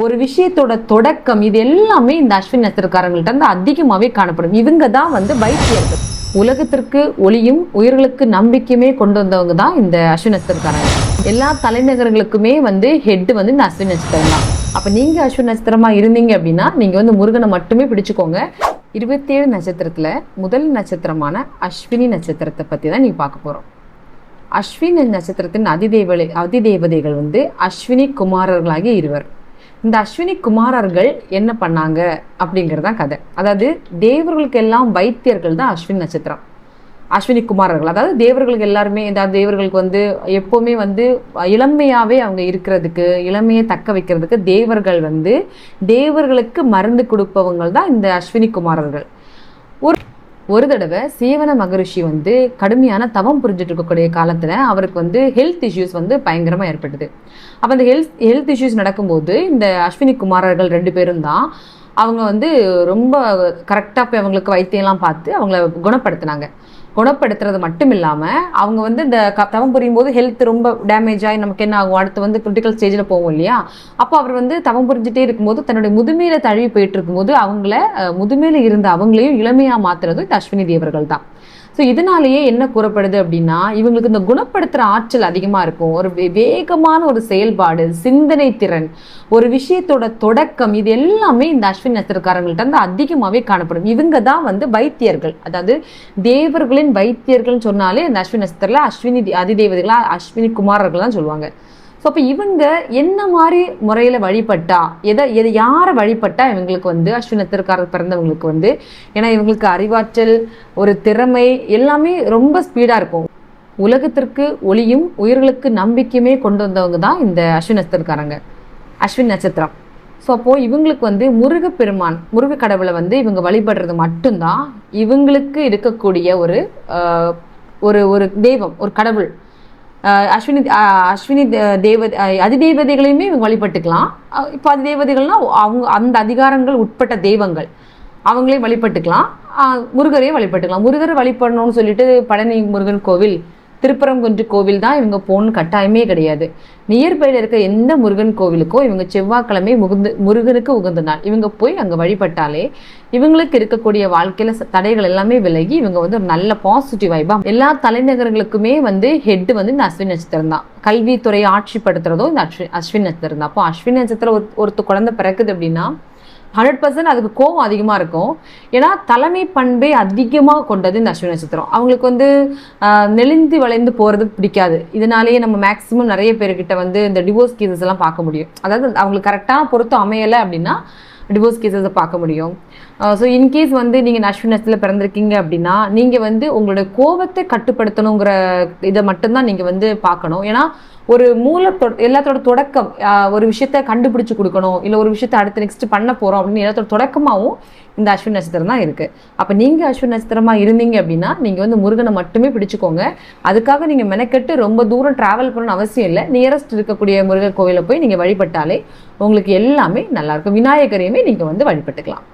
ஒரு விஷயத்தோட தொடக்கம் இது எல்லாமே இந்த அஸ்வினி நட்சத்திரக்காரங்கள்ட்ட இருந்து அதிகமாகவே காணப்படும். இவங்க தான் வந்து வைத்தியர்கள். உலகத்திற்கு ஒளியும் உயிர்களுக்கு நம்பிக்கையுமே கொண்டு வந்தவங்க தான் இந்த அஸ்வினி நட்சத்திரக்காரங்க. எல்லா தலைநகரங்களுக்குமே வந்து ஹெட் வந்து இந்த அஸ்வினி நட்சத்திரம் தான். அப்போ நீங்கள் அஸ்வினி நட்சத்திரமா இருந்தீங்க அப்படின்னா நீங்கள் வந்து முருகனை மட்டுமே பிடிச்சுக்கோங்க. 27 நட்சத்திரத்தில் முதல் நட்சத்திரமான அஸ்வினி நட்சத்திரத்தை பற்றி தான் நீங்கள் பார்க்க போகிறோம். அஸ்வினி நட்சத்திரத்தின் அதிதேவதைகள் வந்து அஸ்வினி குமாரர்களாகிய இருவர். இந்த அஸ்வினி குமாரர்கள் என்ன பண்ணாங்க அப்படிங்கிறதான் கதை. அதாவது தேவர்களுக்கு எல்லாம் வைத்தியர்கள் தான் அஸ்வினி நட்சத்திரம். அஸ்வினி குமாரர்கள் அதாவது தேவர்களுக்கு எல்லாருமே, அதாவது தேவர்களுக்கு வந்து எப்போவுமே வந்து இளமையாகவே அவங்க இருக்கிறதுக்கு, இளமையை தக்க வைக்கிறதுக்கு தேவர்கள் வந்து தேவர்களுக்கு மருந்து கொடுப்பவங்க தான் இந்த அஸ்வினி குமாரர்கள். ஒரு தடவை சேவன மகரிஷி வந்து கடுமையான தவம் புரிஞ்சுட்டு இருக்கக்கூடிய காலத்தில் அவருக்கு வந்து ஹெல்த் இஷ்யூஸ் வந்து பயங்கரமாக ஏற்பட்டது. அப்போ அந்த ஹெல்த் இஷ்யூஸ் நடக்கும்போது இந்த அஸ்வினி குமாரர்கள் 2 பேரும் தான் அவங்க வந்து ரொம்ப கரெக்டாக போய் அவங்களுக்கு வைத்தியம்லாம் பார்த்து அவங்கள குணப்படுத்தினாங்க. குணப்படுத்துறது மட்டும் இல்லாமல் அவங்க வந்து இந்த தவம் புரியும் போது ஹெல்த் ரொம்ப டேமேஜ் ஆகி நமக்கு என்ன ஆகும், அடுத்து வந்து கிரிட்டிக்கல் ஸ்டேஜில் போவோம் இல்லையா. அப்போ அவர் வந்து தவம் புரிஞ்சுட்டே இருக்கும்போது தன்னுடைய முதுமையில தழுவி போயிட்டு இருக்கும்போது அவங்கள முதுமையில இருந்த அவங்களையும் இளமையாக மாற்றுறதும் இந்த அஸ்வினி தேவர்கள் தான். ஸோ இதனாலேயே என்ன கூறப்படுது அப்படின்னா இவங்களுக்கு இந்த குணப்படுத்துகிற ஆற்றல் அதிகமாக இருக்கும். ஒரு வேகமான ஒரு செயல்பாடு, சிந்தனை திறன், ஒரு விஷயத்தோட தொடக்கம் இது எல்லாமே இந்த அஸ்வினி நட்சத்திரக்காரங்கள்ட்ட இருந்து அதிகமாகவே காணப்படும். இவங்க தான் வந்து வைத்தியர்கள். அதாவது தேவர்களின் வைத்தியர்கள்னு சொன்னாலே இந்த அஸ்வினி நட்சத்திரத்தில் அஸ்வினி அதிதேவதைகளா அஸ்வினி குமாரர்கள் தான் சொல்லுவாங்க. ஸோ அப்போ இவங்க என்ன மாதிரி முறையில் வழிபட்டா, யாரை வழிபட்டா இவங்களுக்கு வந்து அஸ்வினி நட்சத்திரக்காரர் பிறந்தவங்களுக்கு வந்து, ஏன்னா இவங்களுக்கு அறிவாற்றல், ஒரு திறமை எல்லாமே ரொம்ப ஸ்பீடாக இருக்கும். உலகத்திற்கு ஒளியும் உயிர்களுக்கு நம்பிக்கையுமே கொண்டு வந்தவங்க தான் இந்த அஸ்வினி நட்சத்திரக்காரங்க, அஸ்வினி நட்சத்திரம். ஸோ அப்போது இவங்களுக்கு வந்து முருகப்பெருமான், முருக கடவுளை வந்து இவங்க வழிபடுறது மட்டும்தான் இவங்களுக்கு இருக்கக்கூடிய ஒரு தெய்வம், ஒரு கடவுள். அஸ்வினி அதிதேவதைகளையுமே இவங்க வழிபட்டுக்கலாம். இப்போ அதிதேவதைகள்னா அவங்க அந்த அதிகாரங்கள் உட்பட்ட தெய்வங்கள் அவங்களையும் வழிபட்டுக்கலாம். முருகரையும் வழிபட்டுக்கலாம். முருகரை வழிபடணும்னு சொல்லிட்டு பழனி முருகன் கோவில், திருப்பரங்குன்று கோவில் தான் இவங்க போகணும்னு கட்டாயமே கிடையாது. நியர்பையில் இருக்க எந்த முருகன் கோவிலுக்கோ இவங்க செவ்வாய்க்கிழமை முருகனுக்கு உகந்த நாள் இவங்க போய் அங்கே வழிபட்டாலே இவங்களுக்கு இருக்கக்கூடிய வாழ்க்கையில தடைகள் எல்லாமே விலகி இவங்க வந்து ஒரு நல்ல பாசிட்டிவ் வைபா. எல்லா தலைநகரங்களுக்குமே வந்து ஹெட் வந்து இந்த அஸ்வினி நட்சத்திரம் தான். கல்வித்துறையை ஆட்சிப்படுத்துறதோ இந்த அஸ்வினி நட்சத்திரம் தான். அப்போ அஸ்வினி நட்சத்திரம் ஒருத்த குழந்தை பிறக்குது அப்படின்னா 100% அதுக்கு கோபம் அதிகமாக இருக்கும். ஏன்னா தலைமை பண்பை அதிகமாக கொண்டது இந்த அஸ்வினி நட்சத்திரம். அவங்களுக்கு வந்து நெளிந்து வளைந்து போகிறது பிடிக்காது. இதனாலேயே நம்ம மேக்ஸிமம் நிறைய பேர்கிட்ட வந்து இந்த டிவோர்ஸ் கேசஸ் எல்லாம் பார்க்க முடியும். அதாவது அவங்களுக்கு கரெக்டான பொருத்தம் அமையலை அப்படின்னா டிவோர்ஸ் கேசஸை பார்க்க முடியும். ஸோ இன்கேஸ் வந்து நீங்கள் அஸ்வினி நட்சத்திரத்தில் பிறந்திருக்கீங்க அப்படின்னா நீங்கள் வந்து உங்களோட கோபத்தை கட்டுப்படுத்தணுங்கிற இதை மட்டும்தான் நீங்கள் வந்து பார்க்கணும். ஏன்னா ஒரு எல்லாத்தோட தொடக்கம், ஒரு விஷயத்த கண்டுபிடிச்சு கொடுக்கணும், இல்லை ஒரு விஷயத்த அடுத்து நெக்ஸ்ட் பண்ண போகிறோம் அப்படின்னு எல்லாத்தோட தொடக்கமாகவும் இந்த அஸ்வினி நட்சத்திரம் தான் இருக்குது. அப்போ நீங்கள் அஸ்வினி நட்சத்திரமாக இருந்தீங்க அப்படின்னா நீங்கள் வந்து முருகனை மட்டுமே பிடிச்சுக்கோங்க. அதுக்காக நீங்கள் மெனக்கெட்டு ரொம்ப தூரம் ட்ராவல் பண்ணணும்னு அவசியம் இல்லை. நியரஸ்ட் இருக்கக்கூடிய முருகர் கோவிலை போய் நீங்கள் வழிபட்டாலே உங்களுக்கு எல்லாமே நல்லாயிருக்கும். விநாயகரையுமே நீங்கள் வந்து வழிபட்டுக்கலாம்.